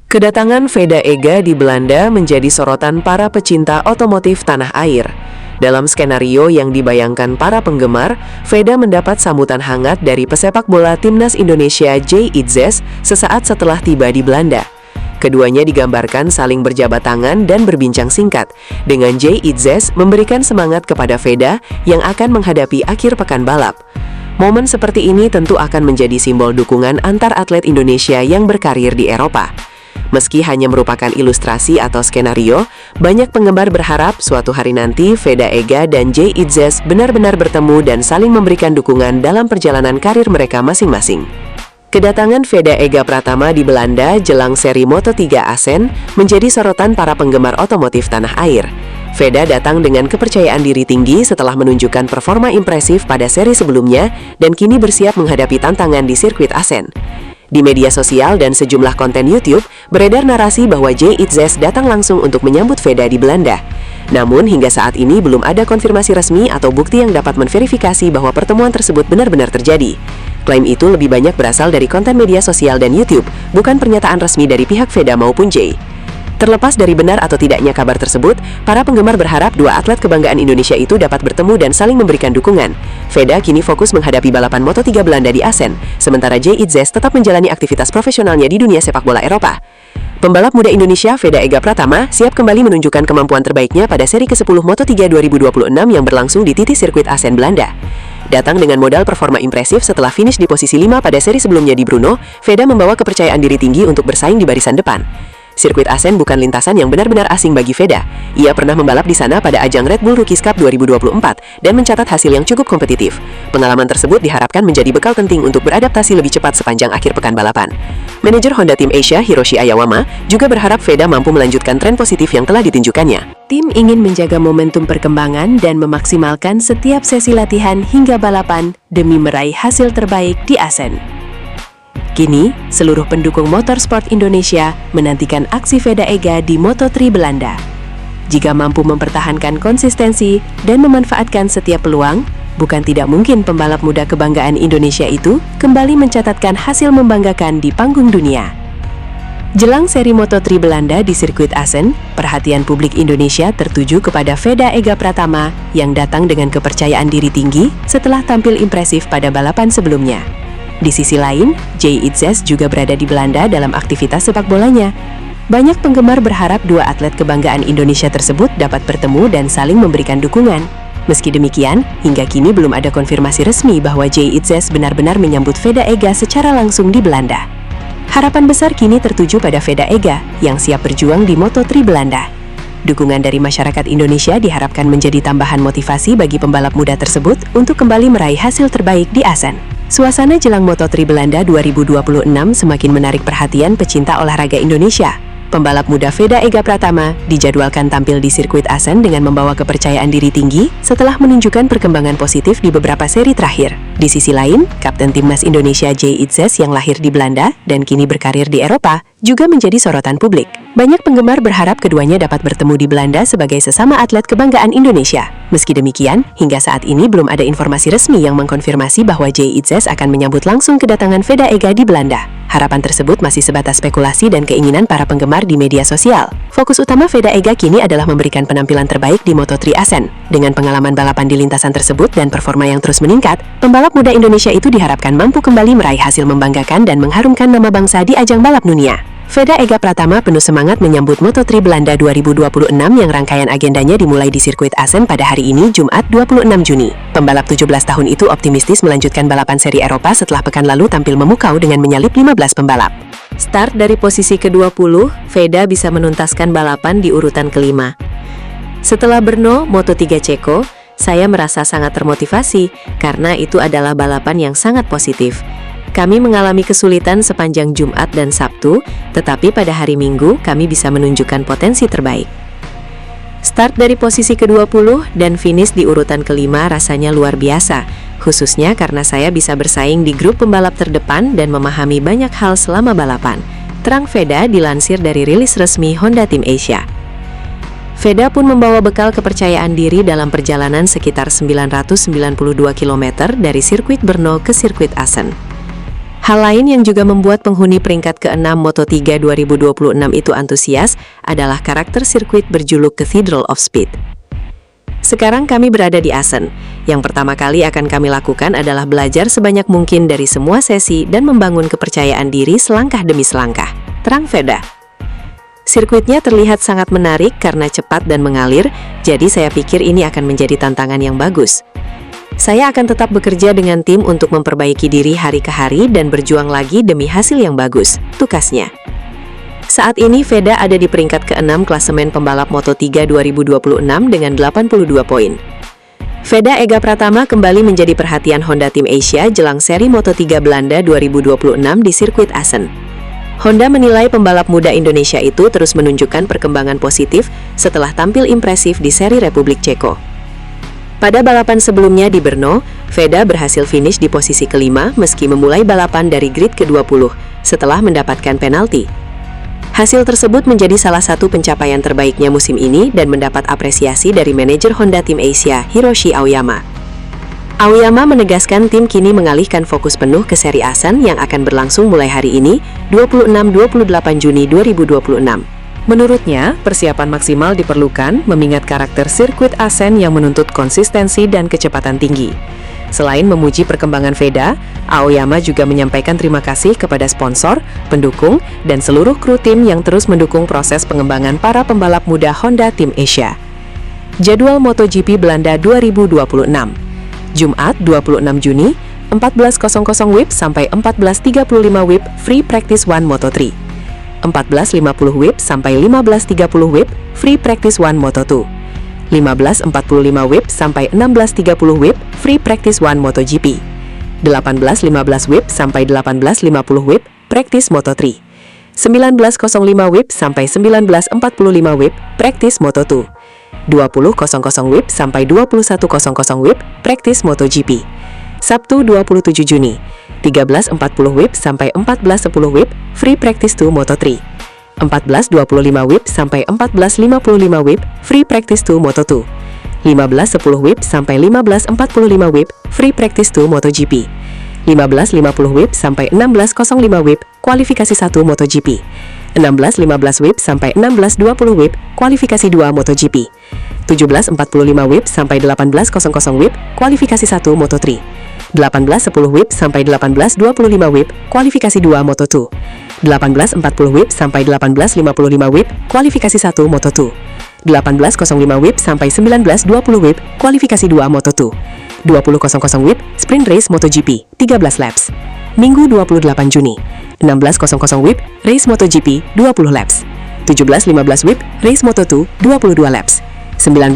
Kedatangan Veda Ega di Belanda menjadi sorotan para pecinta otomotif tanah air. Dalam skenario yang dibayangkan para penggemar, Veda mendapat sambutan hangat dari pesepak bola timnas Indonesia Jay Itzes sesaat setelah tiba di Belanda. Keduanya digambarkan saling berjabat tangan dan berbincang singkat, dengan Jay Itzes memberikan semangat kepada Veda yang akan menghadapi akhir pekan balap. Momen seperti ini tentu akan menjadi simbol dukungan antar atlet Indonesia yang berkarir di Eropa. Meski hanya merupakan ilustrasi atau skenario, banyak penggemar berharap suatu hari nanti Veda Ega dan Jay Itzes benar-benar bertemu dan saling memberikan dukungan dalam perjalanan karir mereka masing-masing. Kedatangan Veda Ega Pratama di Belanda jelang seri Moto3 Assen menjadi sorotan para penggemar otomotif tanah air. Veda datang dengan kepercayaan diri tinggi setelah menunjukkan performa impresif pada seri sebelumnya dan kini bersiap menghadapi tantangan di sirkuit Assen. Di media sosial dan sejumlah konten YouTube, beredar narasi bahwa Jay Itzes datang langsung untuk menyambut Veda di Belanda. Namun, hingga saat ini belum ada konfirmasi resmi atau bukti yang dapat memverifikasi bahwa pertemuan tersebut benar-benar terjadi. Klaim itu lebih banyak berasal dari konten media sosial dan YouTube, bukan pernyataan resmi dari pihak Veda maupun Jay. Terlepas dari benar atau tidaknya kabar tersebut, para penggemar berharap dua atlet kebanggaan Indonesia itu dapat bertemu dan saling memberikan dukungan. Veda kini fokus menghadapi balapan Moto3 Belanda di Assen, sementara Jay Itzes tetap menjalani aktivitas profesionalnya di dunia sepak bola Eropa. Pembalap muda Indonesia Veda Ega Pratama siap kembali menunjukkan kemampuan terbaiknya pada seri ke-10 Moto3 2026 yang berlangsung di titik sirkuit Assen, Belanda. Datang dengan modal performa impresif setelah finish di posisi 5 pada seri sebelumnya di Brno, Veda membawa kepercayaan diri tinggi untuk bersaing di barisan depan. Sirkuit Assen bukan lintasan yang benar-benar asing bagi Veda. Ia pernah membalap di sana pada ajang Red Bull Rookies Cup 2024 dan mencatat hasil yang cukup kompetitif. Pengalaman tersebut diharapkan menjadi bekal penting untuk beradaptasi lebih cepat sepanjang akhir pekan balapan. Manajer Honda Team Asia Hiroshi Ayawama juga berharap Veda mampu melanjutkan tren positif yang telah ditunjukkannya. Tim ingin menjaga momentum perkembangan dan memaksimalkan setiap sesi latihan hingga balapan demi meraih hasil terbaik di Assen. Kini, seluruh pendukung motorsport Indonesia menantikan aksi Veda Ega di Moto3 Belanda. Jika mampu mempertahankan konsistensi dan memanfaatkan setiap peluang, bukan tidak mungkin pembalap muda kebanggaan Indonesia itu kembali mencatatkan hasil membanggakan di panggung dunia. Jelang seri Moto3 Belanda di sirkuit Assen, perhatian publik Indonesia tertuju kepada Veda Ega Pratama yang datang dengan kepercayaan diri tinggi setelah tampil impresif pada balapan sebelumnya. Di sisi lain, Jay Itzes juga berada di Belanda dalam aktivitas sepak bolanya. Banyak penggemar berharap dua atlet kebanggaan Indonesia tersebut dapat bertemu dan saling memberikan dukungan. Meski demikian, hingga kini belum ada konfirmasi resmi bahwa Jay Itzes benar-benar menyambut Veda Ega secara langsung di Belanda. Harapan besar kini tertuju pada Veda Ega yang siap berjuang di Moto3 Belanda. Dukungan dari masyarakat Indonesia diharapkan menjadi tambahan motivasi bagi pembalap muda tersebut untuk kembali meraih hasil terbaik di Assen. Suasana jelang Moto3 Belanda 2026 semakin menarik perhatian pecinta olahraga Indonesia. Pembalap muda Veda Ega Pratama dijadwalkan tampil di sirkuit Assen dengan membawa kepercayaan diri tinggi setelah menunjukkan perkembangan positif di beberapa seri terakhir. Di sisi lain, Kapten Timnas Indonesia Jay Itzes yang lahir di Belanda dan kini berkarir di Eropa juga menjadi sorotan publik. Banyak penggemar berharap keduanya dapat bertemu di Belanda sebagai sesama atlet kebanggaan Indonesia. Meski demikian, hingga saat ini belum ada informasi resmi yang mengkonfirmasi bahwa Jay Itzes akan menyambut langsung kedatangan Veda Ega di Belanda. Harapan tersebut masih sebatas spekulasi dan keinginan para penggemar di media sosial. Fokus utama Veda Ega kini adalah memberikan penampilan terbaik di Moto3 Assen. Dengan pengalaman balapan di lintasan tersebut dan performa yang terus meningkat, pembalap muda Indonesia itu diharapkan mampu kembali meraih hasil membanggakan dan mengharumkan nama bangsa di ajang balap dunia. Veda Ega Pratama penuh semangat menyambut Moto3 Belanda 2026 yang rangkaian agendanya dimulai di sirkuit Assen pada hari ini Jumat 26 Juni. Pembalap 17 tahun itu optimistis melanjutkan balapan seri Eropa setelah pekan lalu tampil memukau dengan menyalip 15 pembalap. Start dari posisi ke-20, Veda bisa menuntaskan balapan di urutan kelima. Setelah Brno, Moto3 Ceko, saya merasa sangat termotivasi karena itu adalah balapan yang sangat positif. Kami mengalami kesulitan sepanjang Jumat dan Sabtu, tetapi pada hari Minggu kami bisa menunjukkan potensi terbaik. Start dari posisi ke-20 dan finish di urutan kelima rasanya luar biasa, khususnya karena saya bisa bersaing di grup pembalap terdepan dan memahami banyak hal selama balapan. Terang Veda dilansir dari rilis resmi Honda Team Asia. Veda pun membawa bekal kepercayaan diri dalam perjalanan sekitar 992 km dari sirkuit Brno ke sirkuit Assen. Hal lain yang juga membuat penghuni peringkat ke-6 Moto3 2026 itu antusias adalah karakter sirkuit berjuluk Cathedral of Speed. Sekarang kami berada di Assen. Yang pertama kali akan kami lakukan adalah belajar sebanyak mungkin dari semua sesi dan membangun kepercayaan diri selangkah demi selangkah, terang Veda. Sirkuitnya terlihat sangat menarik karena cepat dan mengalir, jadi saya pikir ini akan menjadi tantangan yang bagus. Saya akan tetap bekerja dengan tim untuk memperbaiki diri hari ke hari dan berjuang lagi demi hasil yang bagus, tukasnya. Saat ini Veda ada di peringkat ke-6 klasemen pembalap Moto3 2026 dengan 82 poin. Veda Ega Pratama kembali menjadi perhatian Honda Tim Asia jelang seri Moto3 Belanda 2026 di sirkuit Assen. Honda menilai pembalap muda Indonesia itu terus menunjukkan perkembangan positif setelah tampil impresif di seri Republik Ceko. Pada balapan sebelumnya di Brno, Veda berhasil finish di posisi kelima meski memulai balapan dari grid ke-20 setelah mendapatkan penalti. Hasil tersebut menjadi salah satu pencapaian terbaiknya musim ini dan mendapat apresiasi dari manajer Honda Tim Asia, Hiroshi Aoyama. Aoyama menegaskan tim kini mengalihkan fokus penuh ke seri Assen yang akan berlangsung mulai hari ini, 26-28 Juni 2026. Menurutnya, persiapan maksimal diperlukan mengingat karakter sirkuit Assen yang menuntut konsistensi dan kecepatan tinggi. Selain memuji perkembangan Veda, Aoyama juga menyampaikan terima kasih kepada sponsor, pendukung, dan seluruh kru tim yang terus mendukung proses pengembangan para pembalap muda Honda Tim Asia. Jadwal MotoGP Belanda 2026. Jumat 26 Juni, 14.00 WIB sampai 14.35 WIB Free Practice 1 Moto3. 14.50 WIB sampai 15.30 WIB Free Practice 1 Moto2. 15.45 WIB sampai 16.30 WIB Free Practice 1 MotoGP. 18.15 WIB sampai 18.50 WIB Practice Moto3. 19.05 WIB sampai 19.45 WIB Practice Moto2. 20.00 WIB sampai 21.00 WIB Practice MotoGP. Sabtu 27 Juni, 13.40 WIB sampai 14.10 WIB Free Practice 2 Moto3. 14.25 WIB sampai 14.55 WIB Free Practice 2 Moto2. 15.10 WIB sampai 15.45 WIB Free Practice 2 MotoGP. 15.50 WIB sampai 16.05 WIB Kualifikasi 1 MotoGP. 16.15 WIB sampai 16.20 WIB Kualifikasi 2 MotoGP. 17.45 WIB sampai 18.00 WIB Kualifikasi 1 Moto3. 18.10 WIB sampai 18.25 WIB Kualifikasi 2 Moto2. 18.40 WIB sampai 18.55 WIB Kualifikasi 1 Moto2. 18.05 WIB sampai 19.20 WIB Kualifikasi 2 Moto2. 20.00 WIB Sprint Race MotoGP 13 laps. Minggu 28 Juni. 16.00 WIB Race MotoGP 20 laps. 17.15 WIB Race Moto2 22 laps. 19.00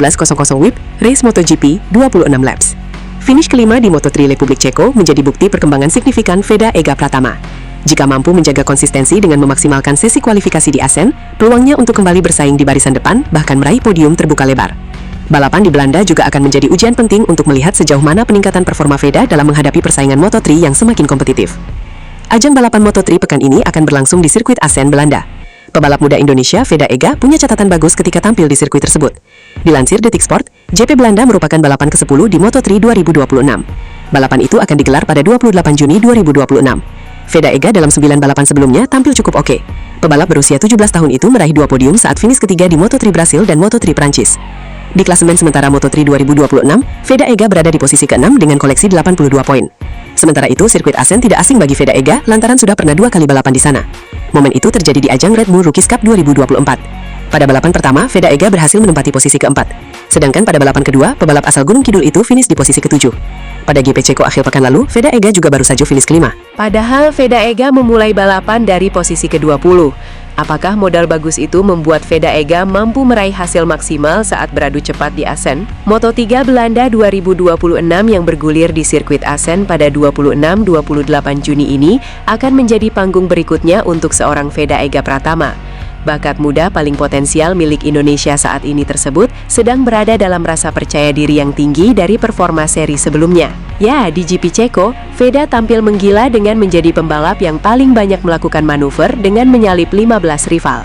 WIB Race MotoGP 26 laps. Finish kelima di Moto3 Republik Ceko menjadi bukti perkembangan signifikan Veda Ega Pratama. Jika mampu menjaga konsistensi dengan memaksimalkan sesi kualifikasi di Assen, peluangnya untuk kembali bersaing di barisan depan bahkan meraih podium terbuka lebar. Balapan di Belanda juga akan menjadi ujian penting untuk melihat sejauh mana peningkatan performa Veda dalam menghadapi persaingan Moto3 yang semakin kompetitif. Ajang balapan Moto3 pekan ini akan berlangsung di sirkuit Assen, Belanda. Pebalap muda Indonesia Veda Ega punya catatan bagus ketika tampil di sirkuit tersebut. Dilansir Detik Sport, GP Belanda merupakan balapan ke-10 di Moto3 2026. Balapan itu akan digelar pada 28 Juni 2026. Veda Ega dalam 9 balapan sebelumnya tampil cukup oke. Pebalap berusia 17 tahun itu meraih 2 podium saat finish ketiga di Moto3 Brasil dan Moto3 Prancis. Di klasemen sementara Moto3 2026, Veda Ega berada di posisi ke-6 dengan koleksi 82 poin. Sementara itu, sirkuit Assen tidak asing bagi Veda Ega lantaran sudah pernah 2 kali balapan di sana. Momen itu terjadi di ajang Red Bull Rookies Cup 2024. Pada balapan pertama, Veda Ega berhasil menempati posisi keempat. Sedangkan pada balapan kedua, pebalap asal Gunung Kidul itu finish di posisi ke-7. Pada GP Ceko akhir pekan lalu, Veda Ega juga baru saja finish kelima. Padahal Veda Ega memulai balapan dari posisi ke-20. Apakah modal bagus itu membuat Veda Ega mampu meraih hasil maksimal saat beradu cepat di Assen? Moto3 Belanda 2026 yang bergulir di sirkuit Assen pada 26-28 Juni ini akan menjadi panggung berikutnya untuk seorang Veda Ega Pratama. Bakat muda paling potensial milik Indonesia saat ini tersebut sedang berada dalam rasa percaya diri yang tinggi dari performa seri sebelumnya. Ya, di GP Ceko, Veda tampil menggila dengan menjadi pembalap yang paling banyak melakukan manuver dengan menyalip 15 rival.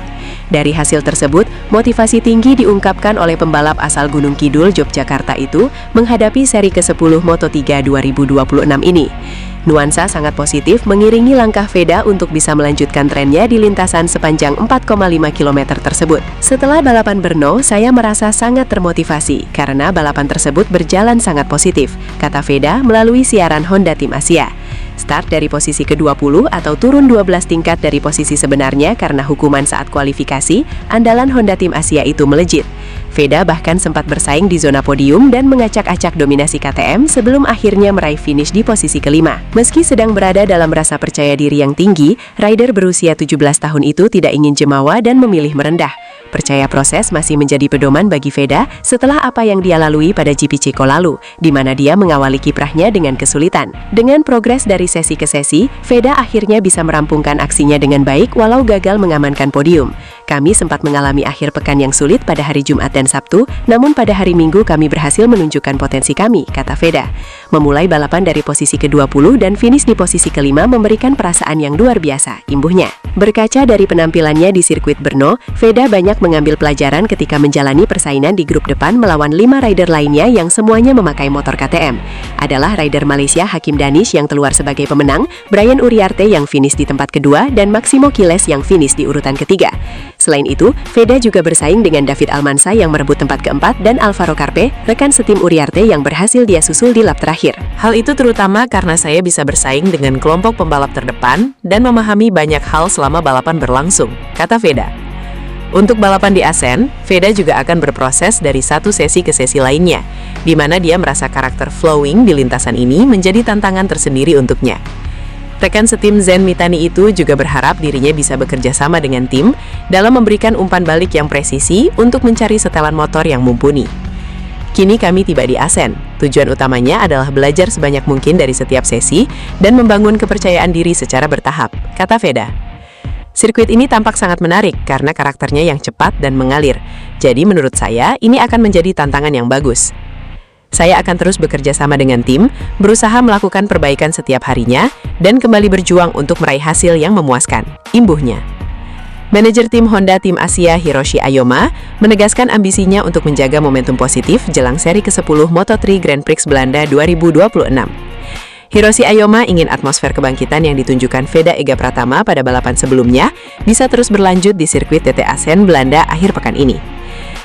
Dari hasil tersebut, motivasi tinggi diungkapkan oleh pembalap asal Gunung Kidul, Yogyakarta itu menghadapi seri ke-10 Moto3 2026 ini. Nuansa sangat positif mengiringi langkah Veda untuk bisa melanjutkan trennya di lintasan sepanjang 4,5 km tersebut. Setelah balapan Brno, saya merasa sangat termotivasi karena balapan tersebut berjalan sangat positif, kata Veda melalui siaran Honda Tim Asia. Start dari posisi ke-20 atau turun 12 tingkat dari posisi sebenarnya karena hukuman saat kualifikasi, andalan Honda Tim Asia itu melejit. Veda bahkan sempat bersaing di zona podium dan mengacak-acak dominasi KTM sebelum akhirnya meraih finish di posisi kelima. Meski sedang berada dalam rasa percaya diri yang tinggi, rider berusia 17 tahun itu tidak ingin jemawa dan memilih merendah. Percaya proses masih menjadi pedoman bagi Veda setelah apa yang dia lalui pada GP Ceko lalu, di mana dia mengawali kiprahnya dengan kesulitan. Dengan progres dari sesi ke sesi, Veda akhirnya bisa merampungkan aksinya dengan baik walau gagal mengamankan podium. Kami sempat mengalami akhir pekan yang sulit pada hari Jumat dan Sabtu, namun pada hari Minggu kami berhasil menunjukkan potensi kami, kata Veda. Memulai balapan dari posisi ke-20 dan finish di posisi kelima memberikan perasaan yang luar biasa, imbuhnya. Berkaca dari penampilannya di sirkuit Brno, Veda banyak mengambil pelajaran ketika menjalani persaingan di grup depan melawan 5 rider lainnya yang semuanya memakai motor KTM. Adalah rider Malaysia Hakim Danish yang keluar sebagai pemenang, Brian Uriarte yang finish di tempat kedua, dan Maximo Kiles yang finish di urutan ketiga. Selain itu, Veda juga bersaing dengan David Almansa yang merebut tempat keempat dan Alvaro Carpe, rekan setim Uriarte yang berhasil dia susul di lap terakhir. Hal itu terutama karena saya bisa bersaing dengan kelompok pembalap terdepan dan memahami banyak hal selama balapan berlangsung, kata Veda. Untuk balapan di Assen, Veda juga akan berproses dari satu sesi ke sesi lainnya, di mana dia merasa karakter flowing di lintasan ini menjadi tantangan tersendiri untuknya. Rekan setim Zen Mitani itu juga berharap dirinya bisa bekerja sama dengan tim dalam memberikan umpan balik yang presisi untuk mencari setelan motor yang mumpuni. Kini kami tiba di Assen. Tujuan utamanya adalah belajar sebanyak mungkin dari setiap sesi dan membangun kepercayaan diri secara bertahap, kata Veda. Sirkuit ini tampak sangat menarik karena karakternya yang cepat dan mengalir. Jadi menurut saya, ini akan menjadi tantangan yang bagus. Saya akan terus bekerja sama dengan tim, berusaha melakukan perbaikan setiap harinya, dan kembali berjuang untuk meraih hasil yang memuaskan, imbuhnya. Manajer tim Honda Tim Asia Hiroshi Ayoma menegaskan ambisinya untuk menjaga momentum positif jelang seri ke-10 Moto3 Grand Prix Belanda 2026. Hiroshi Ayoma ingin atmosfer kebangkitan yang ditunjukkan Veda Ega Pratama pada balapan sebelumnya bisa terus berlanjut di sirkuit TT Assen Belanda akhir pekan ini.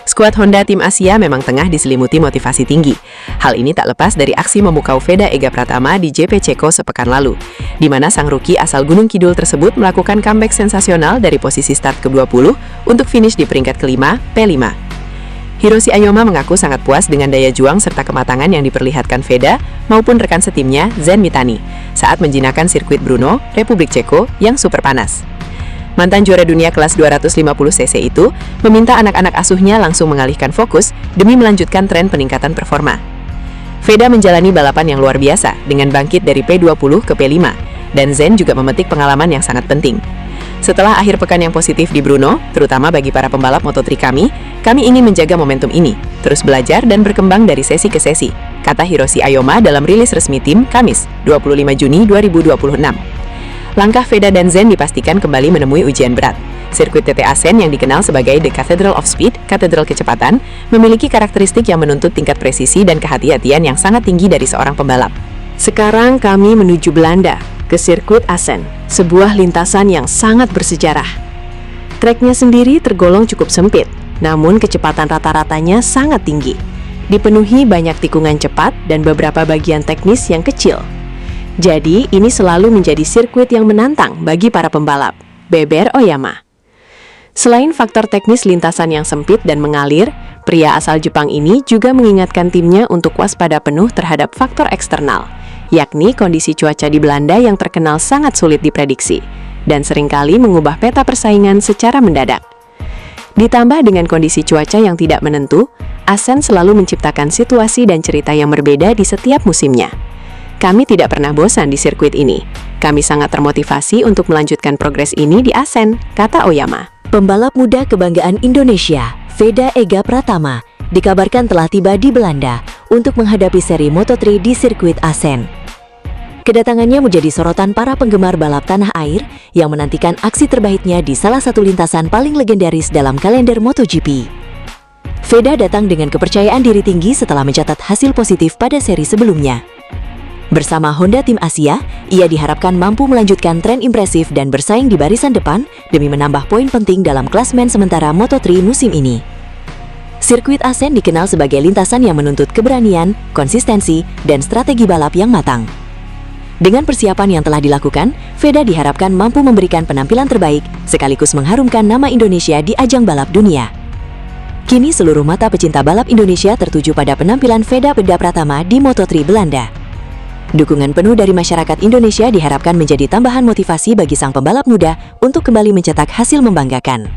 Skuad Honda Tim Asia memang tengah diselimuti motivasi tinggi. Hal ini tak lepas dari aksi memukau Veda Ega Pratama di GP Ceko sepekan lalu, di mana sang rookie asal Gunung Kidul tersebut melakukan comeback sensasional dari posisi start ke-20 untuk finish di peringkat kelima, P5. Hiroshi Ayoma mengaku sangat puas dengan daya juang serta kematangan yang diperlihatkan Veda maupun rekan setimnya Zen Mitani saat menjinakkan sirkuit Brno, Republik Ceko yang super panas. Mantan juara dunia kelas 250cc itu meminta anak-anak asuhnya langsung mengalihkan fokus demi melanjutkan tren peningkatan performa. Veda menjalani balapan yang luar biasa dengan bangkit dari P20 ke P5, dan Zen juga memetik pengalaman yang sangat penting. Setelah akhir pekan yang positif di Brno, terutama bagi para pembalap Moto3 kami ingin menjaga momentum ini, terus belajar dan berkembang dari sesi ke sesi, kata Hiroshi Ayoma dalam rilis resmi tim Kamis, 25 Juni 2026. Langkah Veda dan Zen dipastikan kembali menemui ujian berat. Sirkuit TT Assen yang dikenal sebagai The Cathedral of Speed, katedral kecepatan, memiliki karakteristik yang menuntut tingkat presisi dan kehati-hatian yang sangat tinggi dari seorang pembalap. Sekarang kami menuju Belanda, ke sirkuit Assen, sebuah lintasan yang sangat bersejarah. Treknya sendiri tergolong cukup sempit, namun kecepatan rata-ratanya sangat tinggi. Dipenuhi banyak tikungan cepat dan beberapa bagian teknis yang kecil. Jadi, ini selalu menjadi sirkuit yang menantang bagi para pembalap, beber Oyama. Selain faktor teknis lintasan yang sempit dan mengalir, pria asal Jepang ini juga mengingatkan timnya untuk waspada penuh terhadap faktor eksternal, yakni kondisi cuaca di Belanda yang terkenal sangat sulit diprediksi, dan seringkali mengubah peta persaingan secara mendadak. Ditambah dengan kondisi cuaca yang tidak menentu, Assen selalu menciptakan situasi dan cerita yang berbeda di setiap musimnya. Kami tidak pernah bosan di sirkuit ini. Kami sangat termotivasi untuk melanjutkan progres ini di Assen, kata Oyama. Pembalap muda kebanggaan Indonesia, Veda Ega Pratama, dikabarkan telah tiba di Belanda untuk menghadapi seri Moto3 di sirkuit Assen. Kedatangannya menjadi sorotan para penggemar balap tanah air yang menantikan aksi terbaiknya di salah satu lintasan paling legendaris dalam kalender MotoGP. Veda datang dengan kepercayaan diri tinggi setelah mencatat hasil positif pada seri sebelumnya. Bersama Honda Tim Asia, ia diharapkan mampu melanjutkan tren impresif dan bersaing di barisan depan demi menambah poin penting dalam klasmen sementara Moto3 musim ini. Sirkuit Assen dikenal sebagai lintasan yang menuntut keberanian, konsistensi, dan strategi balap yang matang. Dengan persiapan yang telah dilakukan, Veda diharapkan mampu memberikan penampilan terbaik sekaligus mengharumkan nama Indonesia di ajang balap dunia. Kini seluruh mata pecinta balap Indonesia tertuju pada penampilan Veda Pratama di Moto3 Belanda. Dukungan penuh dari masyarakat Indonesia diharapkan menjadi tambahan motivasi bagi sang pembalap muda untuk kembali mencetak hasil membanggakan.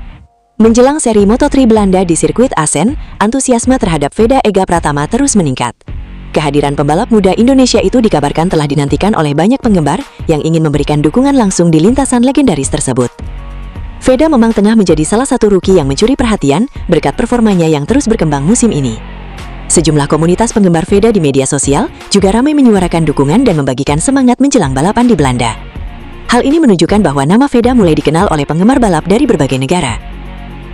Menjelang seri Moto3 Belanda di sirkuit Assen, antusiasme terhadap Veda Pratama terus meningkat. Kehadiran pembalap muda Indonesia itu dikabarkan telah dinantikan oleh banyak penggemar yang ingin memberikan dukungan langsung di lintasan legendaris tersebut. Veda memang tengah menjadi salah satu rookie yang mencuri perhatian berkat performanya yang terus berkembang musim ini. Sejumlah komunitas penggemar Veda di media sosial juga ramai menyuarakan dukungan dan membagikan semangat menjelang balapan di Belanda. Hal ini menunjukkan bahwa nama Veda mulai dikenal oleh penggemar balap dari berbagai negara.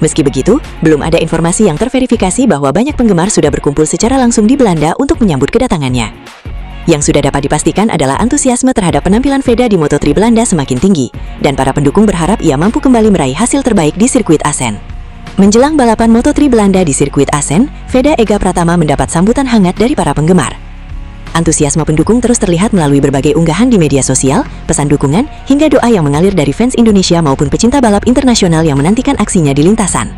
Meski begitu, belum ada informasi yang terverifikasi bahwa banyak penggemar sudah berkumpul secara langsung di Belanda untuk menyambut kedatangannya. Yang sudah dapat dipastikan adalah antusiasme terhadap penampilan Veda di Moto3 Belanda semakin tinggi, dan para pendukung berharap ia mampu kembali meraih hasil terbaik di sirkuit Assen. Menjelang balapan Moto3 Belanda di sirkuit Assen, Veda Pratama mendapat sambutan hangat dari para penggemar. Antusiasme pendukung terus terlihat melalui berbagai unggahan di media sosial, pesan dukungan, hingga doa yang mengalir dari fans Indonesia maupun pecinta balap internasional yang menantikan aksinya di lintasan.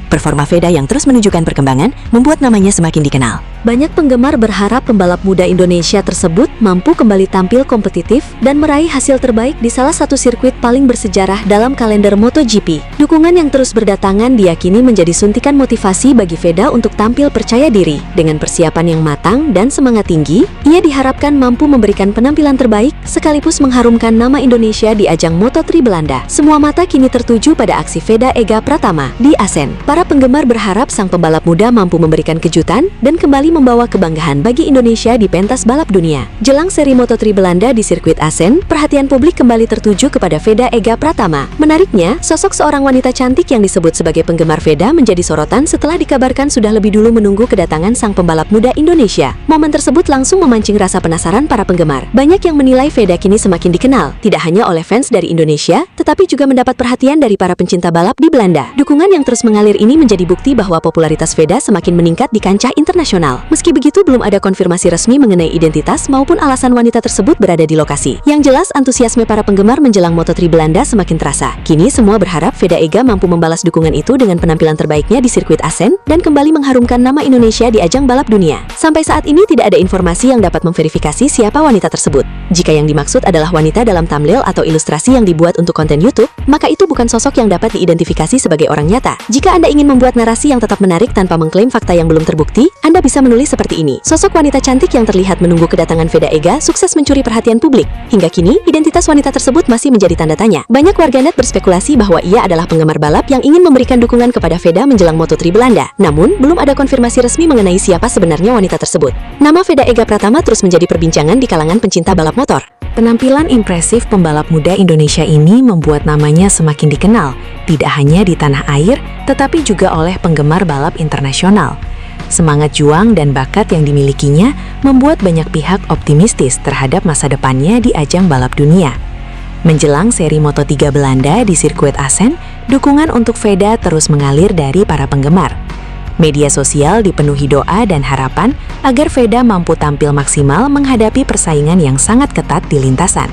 Performa Veda yang terus menunjukkan perkembangan membuat namanya semakin dikenal. Banyak penggemar berharap pembalap muda Indonesia tersebut mampu kembali tampil kompetitif dan meraih hasil terbaik di salah satu sirkuit paling bersejarah dalam kalender MotoGP. Dukungan yang terus berdatangan diyakini menjadi suntikan motivasi bagi Veda untuk tampil percaya diri. Dengan persiapan yang matang dan semangat tinggi, ia diharapkan mampu memberikan penampilan terbaik sekaligus mengharumkan nama Indonesia di ajang Moto3 Belanda. Semua mata kini tertuju pada aksi Veda Pratama di Assen. Para penggemar berharap sang pembalap muda mampu memberikan kejutan dan kembali membawa kebanggaan bagi Indonesia di pentas balap dunia. Jelang seri Moto3 Belanda di sirkuit Assen, perhatian publik kembali tertuju kepada Veda Pratama. Menariknya, sosok seorang wanita cantik yang disebut sebagai penggemar Veda menjadi sorotan setelah dikabarkan sudah lebih dulu menunggu kedatangan sang pembalap muda Indonesia. Momen tersebut langsung memancing rasa penasaran para penggemar. Banyak yang menilai Veda kini semakin dikenal, tidak hanya oleh fans dari Indonesia, tetapi juga mendapat perhatian dari para pencinta balap di Belanda. Dukungan yang terus mengalir ini menjadi bukti bahwa popularitas Veda semakin meningkat di kancah internasional. Meski begitu, belum ada konfirmasi resmi mengenai identitas maupun alasan wanita tersebut berada di lokasi. Yang jelas, antusiasme para penggemar menjelang Moto3 Belanda semakin terasa. Kini semua berharap Veda mampu membalas dukungan itu dengan penampilan terbaiknya di sirkuit Assen dan kembali mengharumkan nama Indonesia di ajang balap dunia. Sampai saat ini tidak ada informasi yang dapat memverifikasi siapa wanita tersebut. Jika yang dimaksud adalah wanita dalam thumbnail atau ilustrasi yang dibuat untuk konten YouTube, maka itu bukan sosok yang dapat diidentifikasi sebagai orang nyata. Jika Anda ingin membuat narasi yang tetap menarik tanpa mengklaim fakta yang belum terbukti, Anda bisa menulis seperti ini. Sosok wanita cantik yang terlihat menunggu kedatangan Veda sukses mencuri perhatian publik. Hingga kini, identitas wanita tersebut masih menjadi tanda tanya. Banyak warganet berspekulasi bahwa ia adalah penggemar balap yang ingin memberikan dukungan kepada Veda menjelang Moto3 Belanda. Namun, belum ada konfirmasi resmi mengenai siapa sebenarnya wanita tersebut. Nama Veda Pratama terus menjadi perbincangan di kalangan pencinta balap motor. Penampilan impresif pembalap muda Indonesia ini membuat namanya semakin dikenal, tidak hanya di tanah air, tetapi juga oleh penggemar balap internasional. Semangat juang dan bakat yang dimilikinya membuat banyak pihak optimistis terhadap masa depannya di ajang balap dunia. Menjelang seri Moto3 Belanda di sirkuit Assen, dukungan untuk Veda terus mengalir dari para penggemar. Media sosial dipenuhi doa dan harapan agar Veda mampu tampil maksimal menghadapi persaingan yang sangat ketat di lintasan.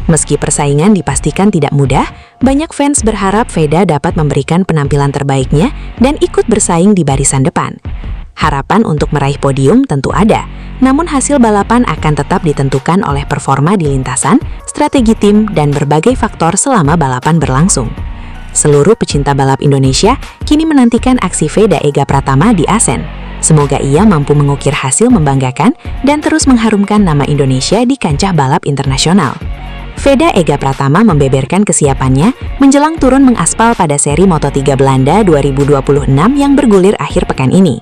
Meski persaingan dipastikan tidak mudah, banyak fans berharap Veda dapat memberikan penampilan terbaiknya dan ikut bersaing di barisan depan. Harapan untuk meraih podium tentu ada, namun hasil balapan akan tetap ditentukan oleh performa di lintasan, strategi tim, dan berbagai faktor selama balapan berlangsung. Seluruh pecinta balap Indonesia kini menantikan aksi Veda Pratama di Assen. Semoga ia mampu mengukir hasil membanggakan dan terus mengharumkan nama Indonesia di kancah balap internasional. Veda Pratama membeberkan kesiapannya menjelang turun mengaspal pada seri Moto3 Belanda 2026 yang bergulir akhir pekan ini.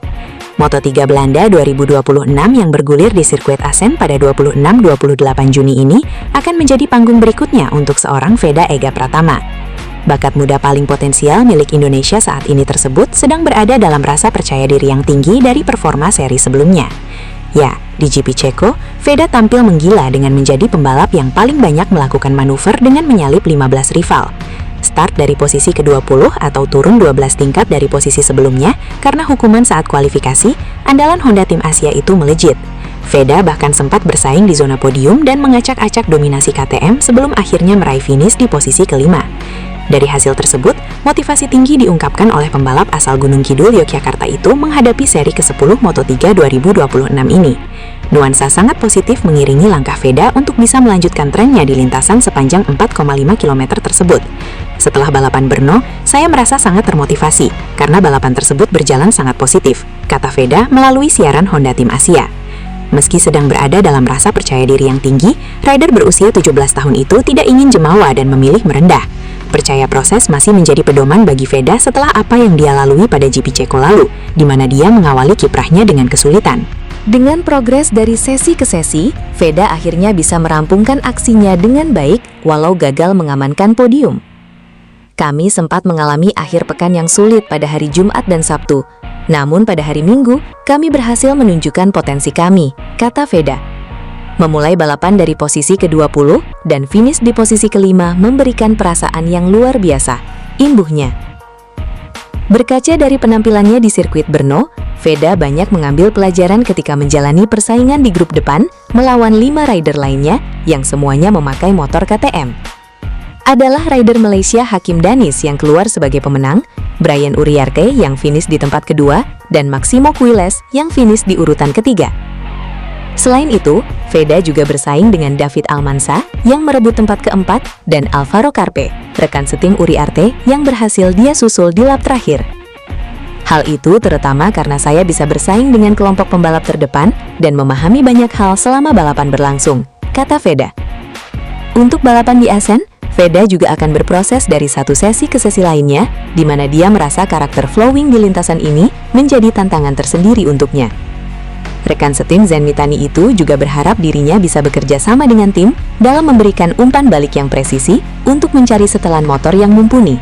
Moto3 Belanda 2026 yang bergulir di sirkuit Assen pada 26-28 Juni ini akan menjadi panggung berikutnya untuk seorang Veda Pratama. Bakat muda paling potensial milik Indonesia saat ini tersebut sedang berada dalam rasa percaya diri yang tinggi dari performa seri sebelumnya. Ya, Di GP Ceko, Veda tampil menggila dengan menjadi pembalap yang paling banyak melakukan manuver dengan menyalip 15 rival. Start dari posisi ke-20 atau turun 12 tingkat dari posisi sebelumnya karena hukuman saat kualifikasi, andalan Honda Tim Asia itu melejit. Veda bahkan sempat bersaing di zona podium dan mengacak-acak dominasi KTM sebelum akhirnya meraih finish di posisi kelima. Dari hasil tersebut, motivasi tinggi diungkapkan oleh pembalap asal Gunung Kidul, Yogyakarta itu menghadapi seri ke-10 Moto3 2026 ini. Nuansa sangat positif mengiringi langkah Veda untuk bisa melanjutkan trennya di lintasan sepanjang 4,5 km tersebut. Setelah balapan Brno, saya merasa sangat termotivasi karena balapan tersebut berjalan sangat positif, kata Veda melalui siaran Honda Tim Asia. Meski sedang berada dalam rasa percaya diri yang tinggi, rider berusia 17 tahun itu tidak ingin jemawa dan memilih merendah. Percaya proses masih menjadi pedoman bagi Veda setelah apa yang dia lalui pada GP Ceko lalu, di mana dia mengawali kiprahnya dengan kesulitan. Dengan progres dari sesi ke sesi, Veda akhirnya bisa merampungkan aksinya dengan baik walau gagal mengamankan podium. Kami sempat mengalami akhir pekan yang sulit pada hari Jumat dan Sabtu. Namun pada hari Minggu, kami berhasil menunjukkan potensi kami, kata Veda. Memulai balapan dari posisi ke-20 dan finish di posisi ke-5 memberikan perasaan yang luar biasa, imbuhnya. Berkaca dari penampilannya di sirkuit Brno, Veda banyak mengambil pelajaran ketika menjalani persaingan di grup depan melawan 5 rider lainnya yang semuanya memakai motor KTM. Adalah rider Malaysia Hakim Danis yang keluar sebagai pemenang, Brian Uriarte yang finish di tempat kedua, dan Maximo Quiles yang finish di urutan ketiga. Selain itu, Veda juga bersaing dengan David Almansa yang merebut tempat keempat dan Alvaro Carpe, rekan setim Uriarte yang berhasil dia susul di lap terakhir. Hal itu terutama karena saya bisa bersaing dengan kelompok pembalap terdepan dan memahami banyak hal selama balapan berlangsung, kata Veda. Untuk balapan di Assen, Veda juga akan berproses dari satu sesi ke sesi lainnya, di mana dia merasa karakter flowing di lintasan ini menjadi tantangan tersendiri untuknya. Rekan setim Zen Mitani itu juga berharap dirinya bisa bekerja sama dengan tim dalam memberikan umpan balik yang presisi untuk mencari setelan motor yang mumpuni.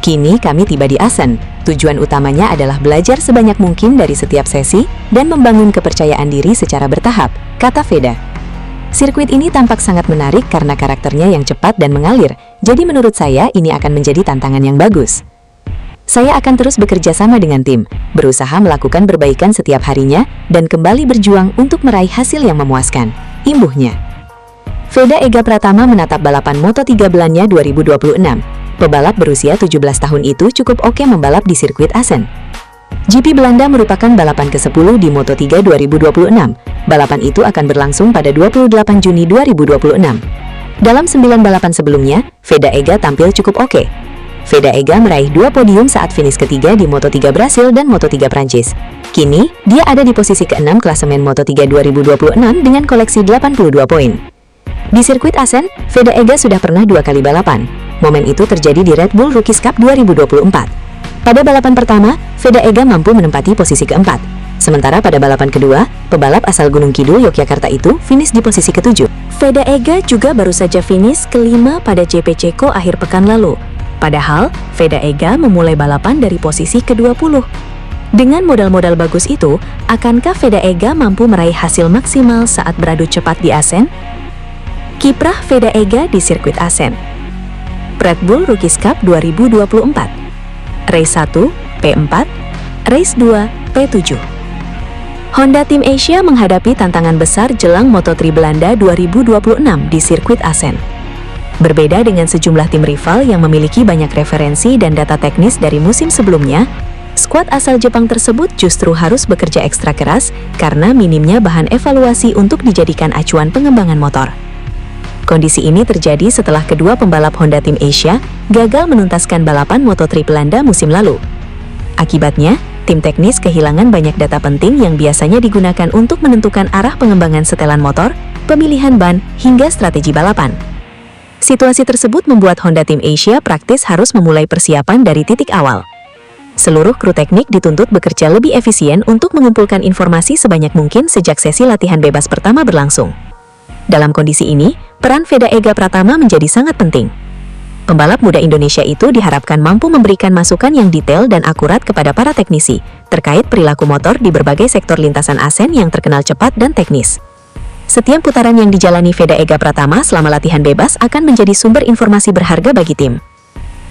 Kini kami tiba di Assen. Tujuan utamanya adalah belajar sebanyak mungkin dari setiap sesi dan membangun kepercayaan diri secara bertahap, kata Veda. Sirkuit ini tampak sangat menarik karena karakternya yang cepat dan mengalir, jadi menurut saya ini akan menjadi tantangan yang bagus. Saya akan terus bekerja sama dengan tim, berusaha melakukan perbaikan setiap harinya, dan kembali berjuang untuk meraih hasil yang memuaskan, imbuhnya. Veda Ega Pratama menatap balapan Moto3 Belanda 2026. Pebalap berusia 17 tahun itu cukup oke membalap di sirkuit Assen. GP Belanda merupakan balapan ke-10 di Moto3 2026. Balapan itu akan berlangsung pada 28 Juni 2026. Dalam 9 balapan sebelumnya, Veda Ega tampil cukup oke. Veda Ega meraih 2 podium saat finish ketiga di Moto3 Brasil dan Moto3 Prancis. Kini, dia ada di posisi ke-6 klasemen Moto3 2026 dengan koleksi 82 poin. Di sirkuit Assen, Veda Ega sudah pernah 2 kali balapan. Momen itu terjadi di Red Bull Rookies Cup 2024. Pada balapan pertama, Veda Ega mampu menempati posisi keempat. Sementara pada balapan kedua, pebalap asal Gunung Kidul, Yogyakarta itu finish di posisi ke-7. Veda Ega juga baru saja finish ke-5 pada GP Ceko akhir pekan lalu. Padahal, Veda Ega memulai balapan dari posisi ke-20. Dengan modal-modal bagus itu, akankah Veda Ega mampu meraih hasil maksimal saat beradu cepat di Assen? Kiprah Veda Ega di sirkuit Assen. Red Bull Rookies Cup 2024. Race 1, P4, Race 2, P7. Honda Tim Asia menghadapi tantangan besar jelang Moto3 Belanda 2026 di sirkuit Assen. Berbeda dengan sejumlah tim rival yang memiliki banyak referensi dan data teknis dari musim sebelumnya, skuad asal Jepang tersebut justru harus bekerja ekstra keras karena minimnya bahan evaluasi untuk dijadikan acuan pengembangan motor. Kondisi ini terjadi setelah kedua pembalap Honda Tim Asia gagal menuntaskan balapan Moto3 Belanda musim lalu. Akibatnya, tim teknis kehilangan banyak data penting yang biasanya digunakan untuk menentukan arah pengembangan setelan motor, pemilihan ban, hingga strategi balapan. Situasi tersebut membuat Honda Tim Asia praktis harus memulai persiapan dari titik awal. Seluruh kru teknik dituntut bekerja lebih efisien untuk mengumpulkan informasi sebanyak mungkin sejak sesi latihan bebas pertama berlangsung. Dalam kondisi ini, peran Veda Ega Pratama menjadi sangat penting. Pembalap muda Indonesia itu diharapkan mampu memberikan masukan yang detail dan akurat kepada para teknisi terkait perilaku motor di berbagai sektor lintasan ASEAN yang terkenal cepat dan teknis. Setiap putaran yang dijalani Veda Ega Pratama selama latihan bebas akan menjadi sumber informasi berharga bagi tim.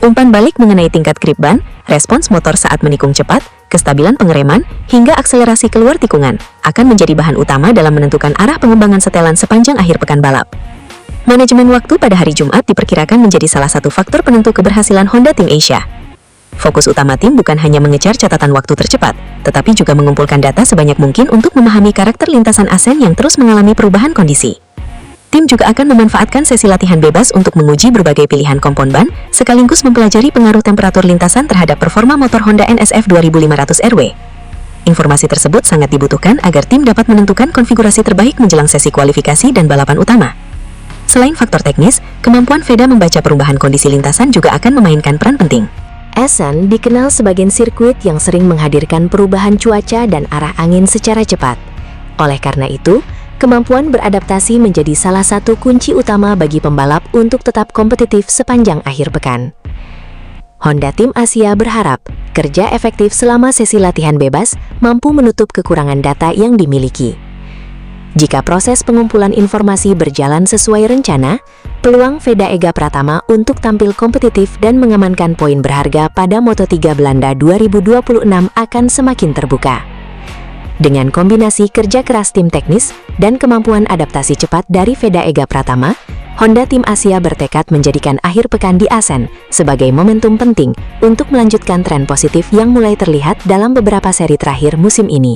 Umpan balik mengenai tingkat grip ban, respons motor saat menikung cepat, kestabilan pengereman, hingga akselerasi keluar tikungan akan menjadi bahan utama dalam menentukan arah pengembangan setelan sepanjang akhir pekan balap. Manajemen waktu pada hari Jumat diperkirakan menjadi salah satu faktor penentu keberhasilan Honda Tim Asia. Fokus utama tim bukan hanya mengejar catatan waktu tercepat, tetapi juga mengumpulkan data sebanyak mungkin untuk memahami karakter lintasan ASEAN yang terus mengalami perubahan kondisi. Tim juga akan memanfaatkan sesi latihan bebas untuk menguji berbagai pilihan kompon ban, sekaligus mempelajari pengaruh temperatur lintasan terhadap performa motor Honda NSF 2500 RW. Informasi tersebut sangat dibutuhkan agar tim dapat menentukan konfigurasi terbaik menjelang sesi kualifikasi dan balapan utama. Selain faktor teknis, kemampuan Veda membaca perubahan kondisi lintasan juga akan memainkan peran penting. ASEAN dikenal sebagai sirkuit yang sering menghadirkan perubahan cuaca dan arah angin secara cepat. Oleh karena itu, kemampuan beradaptasi menjadi salah satu kunci utama bagi pembalap untuk tetap kompetitif sepanjang akhir pekan. Honda Tim Asia berharap kerja efektif selama sesi latihan bebas mampu menutup kekurangan data yang dimiliki. Jika proses pengumpulan informasi berjalan sesuai rencana, peluang Veda Ega Pratama untuk tampil kompetitif dan mengamankan poin berharga pada Moto3 Belanda 2026 akan semakin terbuka. Dengan kombinasi kerja keras tim teknis dan kemampuan adaptasi cepat dari Veda Ega Pratama, Honda Tim Asia bertekad menjadikan akhir pekan di ASEAN sebagai momentum penting untuk melanjutkan tren positif yang mulai terlihat dalam beberapa seri terakhir musim ini.